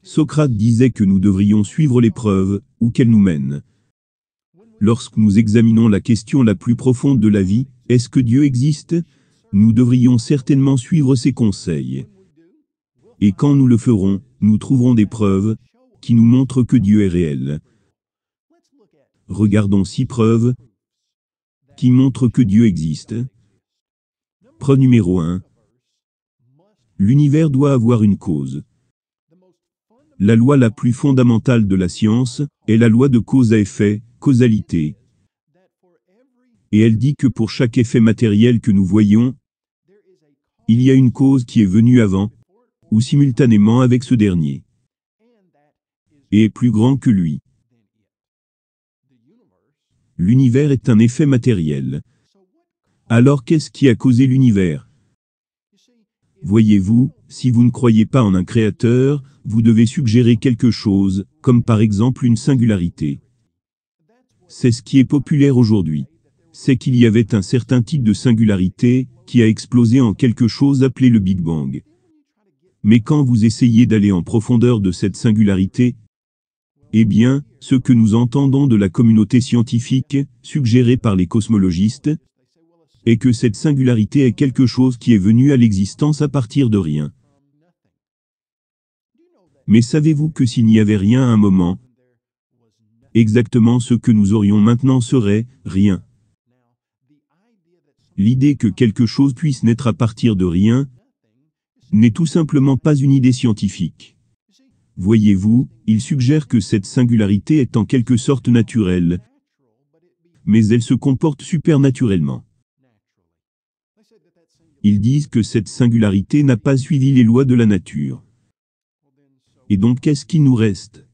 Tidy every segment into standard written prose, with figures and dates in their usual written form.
Socrate disait que nous devrions suivre l'épreuve, où qu'elle nous mène. Lorsque nous examinons la question la plus profonde de la vie, est-ce que Dieu existe? Nous devrions certainement suivre ses conseils. Et quand nous le ferons, nous trouverons des preuves qui nous montrent que Dieu est réel. Regardons 6 preuves qui montrent que Dieu existe. Preuve numéro 1. L'univers doit avoir une cause. La loi la plus fondamentale de la science est la loi de cause à effet, causalité. Et elle dit que pour chaque effet matériel que nous voyons, il y a une cause qui est venue avant, ou simultanément avec ce dernier, et est plus grand que lui. L'univers est un effet matériel. Alors qu'est-ce qui a causé l'univers? Voyez-vous, si vous ne croyez pas en un créateur, vous devez suggérer quelque chose, comme par exemple une singularité. C'est ce qui est populaire aujourd'hui. C'est qu'il y avait un certain type de singularité, qui a explosé en quelque chose appelé le Big Bang. Mais quand vous essayez d'aller en profondeur de cette singularité, eh bien, ce que nous entendons de la communauté scientifique, suggérée par les cosmologistes, est que cette singularité est quelque chose qui est venu à l'existence à partir de rien. Mais savez-vous que s'il n'y avait rien à un moment, exactement ce que nous aurions maintenant serait rien. L'idée que quelque chose puisse naître à partir de rien n'est tout simplement pas une idée scientifique. Voyez-vous, il suggère que cette singularité est en quelque sorte naturelle, mais elle se comporte supernaturellement. Ils disent que cette singularité n'a pas suivi les lois de la nature. Et donc qu'est-ce qu'il nous reste?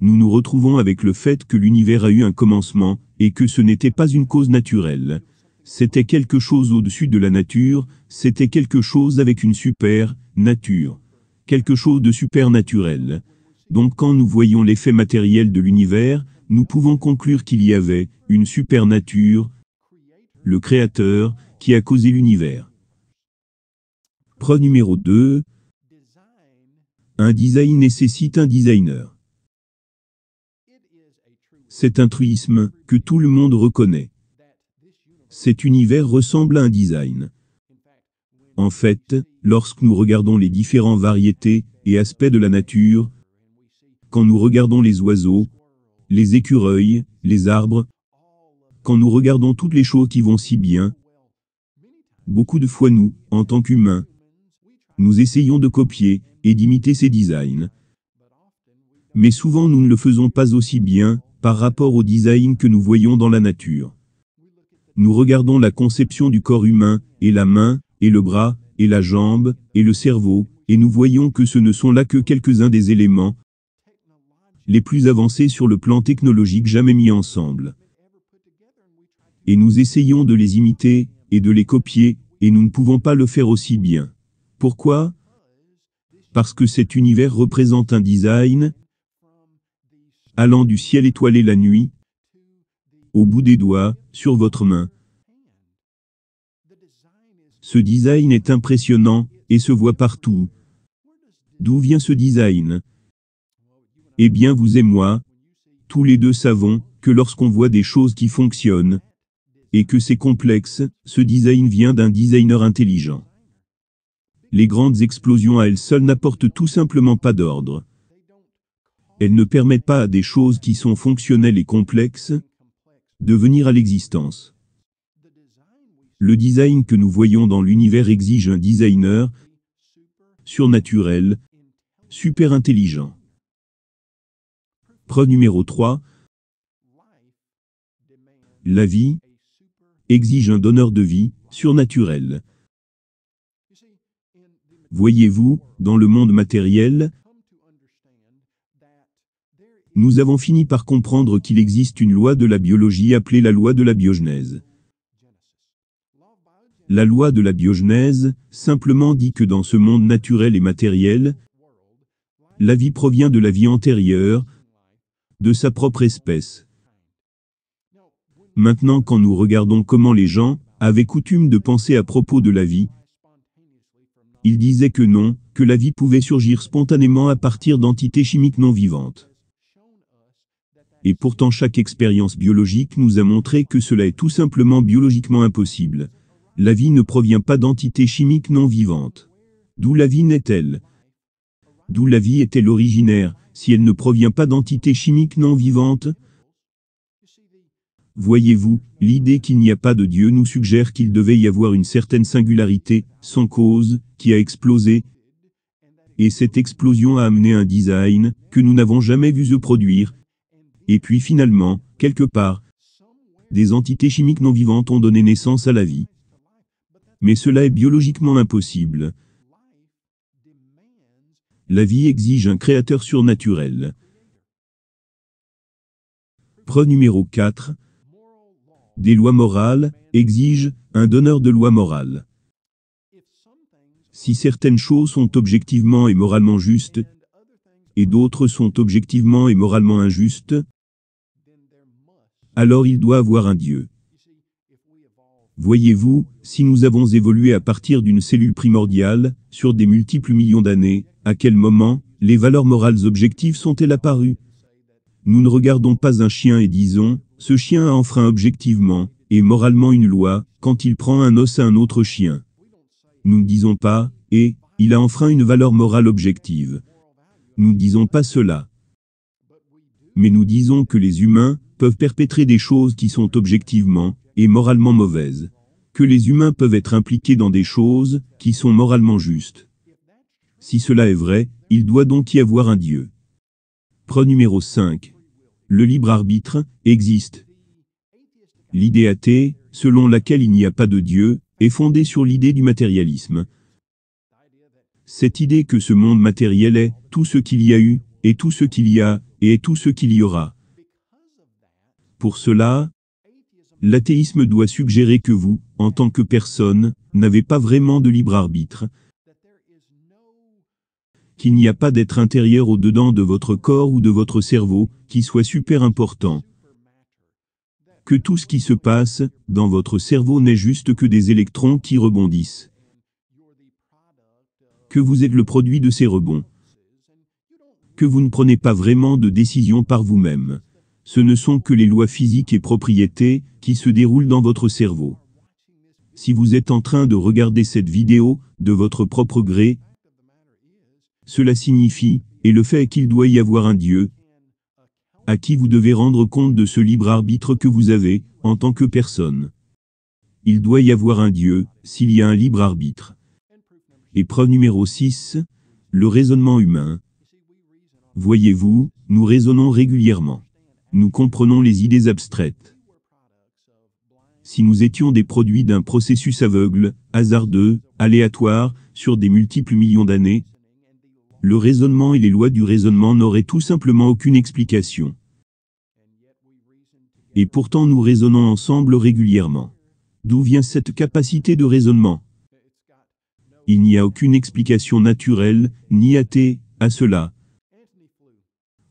Nous nous retrouvons avec le fait que l'univers a eu un commencement, et que ce n'était pas une cause naturelle. C'était quelque chose au-dessus de la nature, c'était quelque chose avec une super-nature. Quelque chose de supernaturel. Donc quand nous voyons l'effet matériel de l'univers, nous pouvons conclure qu'il y avait une supernature, le Créateur, qui a causé l'univers. Preuve numéro 2. Un design nécessite un designer. C'est un truisme que tout le monde reconnaît. Cet univers ressemble à un design. En fait, lorsque nous regardons les différentes variétés et aspects de la nature, quand nous regardons les oiseaux, les écureuils, les arbres, quand nous regardons toutes les choses qui vont si bien, beaucoup de fois nous, en tant qu'humains, nous essayons de copier et d'imiter ces designs. Mais souvent nous ne le faisons pas aussi bien par rapport au design que nous voyons dans la nature. Nous regardons la conception du corps humain, et la main, et le bras, et la jambe, et le cerveau, et nous voyons que ce ne sont là que quelques-uns des éléments les plus avancés sur le plan technologique jamais mis ensemble. Et nous essayons de les imiter, et de les copier, et nous ne pouvons pas le faire aussi bien. Pourquoi? Parce que cet univers représente un design allant du ciel étoilé la nuit, au bout des doigts, sur votre main. Ce design est impressionnant, et se voit partout. D'où vient ce design? Eh bien vous et moi, tous les deux savons, que lorsqu'on voit des choses qui fonctionnent, et que c'est complexe, ce design vient d'un designer intelligent. Les grandes explosions à elles seules n'apportent tout simplement pas d'ordre. Elles ne permettent pas à des choses qui sont fonctionnelles et complexes de venir à l'existence. Le design que nous voyons dans l'univers exige un designer surnaturel, super intelligent. Preuve numéro 3. La vie exige un donneur de vie surnaturel. Voyez-vous, dans le monde matériel, nous avons fini par comprendre qu'il existe une loi de la biologie appelée la loi de la biogenèse. La loi de la biogenèse, simplement dit que dans ce monde naturel et matériel, la vie provient de la vie antérieure, de sa propre espèce. Maintenant, quand nous regardons comment les gens avaient coutume de penser à propos de la vie, il disait que non, que la vie pouvait surgir spontanément à partir d'entités chimiques non vivantes. Et pourtant chaque expérience biologique nous a montré que cela est tout simplement biologiquement impossible. La vie ne provient pas d'entités chimiques non vivantes. D'où la vie naît-elle? D'où la vie est-elle originaire, si elle ne provient pas d'entités chimiques non vivantes? Voyez-vous, l'idée qu'il n'y a pas de Dieu nous suggère qu'il devait y avoir une certaine singularité, sans cause, qui a explosé. Et cette explosion a amené un design, que nous n'avons jamais vu se produire. Et puis finalement, quelque part, des entités chimiques non vivantes ont donné naissance à la vie. Mais cela est biologiquement impossible. La vie exige un créateur surnaturel. Preuve numéro 4. Des lois morales exigent un donneur de lois morales. Si certaines choses sont objectivement et moralement justes, et d'autres sont objectivement et moralement injustes, alors il doit avoir un Dieu. Voyez-vous, si nous avons évolué à partir d'une cellule primordiale, sur des multiples millions d'années, à quel moment les valeurs morales objectives sont-elles apparues? Nous ne regardons pas un chien et disons, ce chien a enfreint objectivement, et moralement une loi, quand il prend un os à un autre chien. Nous ne disons pas, et, il a enfreint une valeur morale objective. Nous ne disons pas cela. Mais nous disons que les humains peuvent perpétrer des choses qui sont objectivement et moralement mauvaises. Que les humains peuvent être impliqués dans des choses qui sont moralement justes. Si cela est vrai, il doit donc y avoir un Dieu. Preuve numéro 5. Le libre arbitre existe. L'idée athée, selon laquelle il n'y a pas de Dieu, est fondée sur l'idée du matérialisme. Cette idée que ce monde matériel est tout ce qu'il y a eu, et tout ce qu'il y a, et est tout ce qu'il y aura. Pour cela, l'athéisme doit suggérer que vous, en tant que personne, n'avez pas vraiment de libre arbitre, qu'il n'y a pas d'être intérieur au-dedans de votre corps ou de votre cerveau, qui soit super important, que tout ce qui se passe dans votre cerveau n'est juste que des électrons qui rebondissent, que vous êtes le produit de ces rebonds, que vous ne prenez pas vraiment de décision par vous-même. Ce ne sont que les lois physiques et propriétés qui se déroulent dans votre cerveau. Si vous êtes en train de regarder cette vidéo, de votre propre gré, cela signifie, et le fait est qu'il doit y avoir un Dieu, à qui vous devez rendre compte de ce libre arbitre que vous avez, en tant que personne. Il doit y avoir un Dieu, s'il y a un libre arbitre. Et preuve numéro 6, le raisonnement humain. Voyez-vous, nous raisonnons régulièrement. Nous comprenons les idées abstraites. Si nous étions des produits d'un processus aveugle, hasardeux, aléatoire, sur des multiples millions d'années, le raisonnement et les lois du raisonnement n'auraient tout simplement aucune explication. Et pourtant nous raisonnons ensemble régulièrement. D'où vient cette capacité de raisonnement? Il n'y a aucune explication naturelle, ni athée, à cela.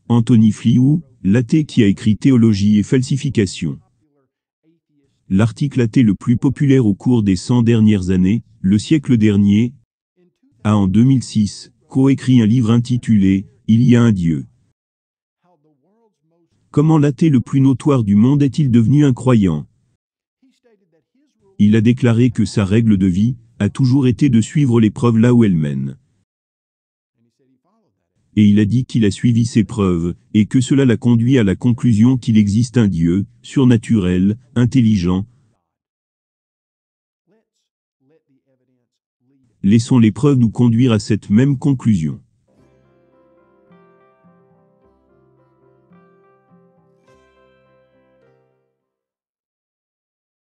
Anthony Flew, l'athée qui a écrit Théologie et falsification. L'article athée le plus populaire au cours des 100 dernières années, le siècle dernier, a en 2006, coécrit un livre intitulé « Il y a un Dieu ». Comment l'athée le plus notoire du monde est-il devenu un croyant? Il a déclaré que sa règle de vie a toujours été de suivre les preuves là où elles mènent. Et il a dit qu'il a suivi ces preuves, et que cela l'a conduit à la conclusion qu'il existe un Dieu, surnaturel, intelligent. Laissons les preuves nous conduire à cette même conclusion.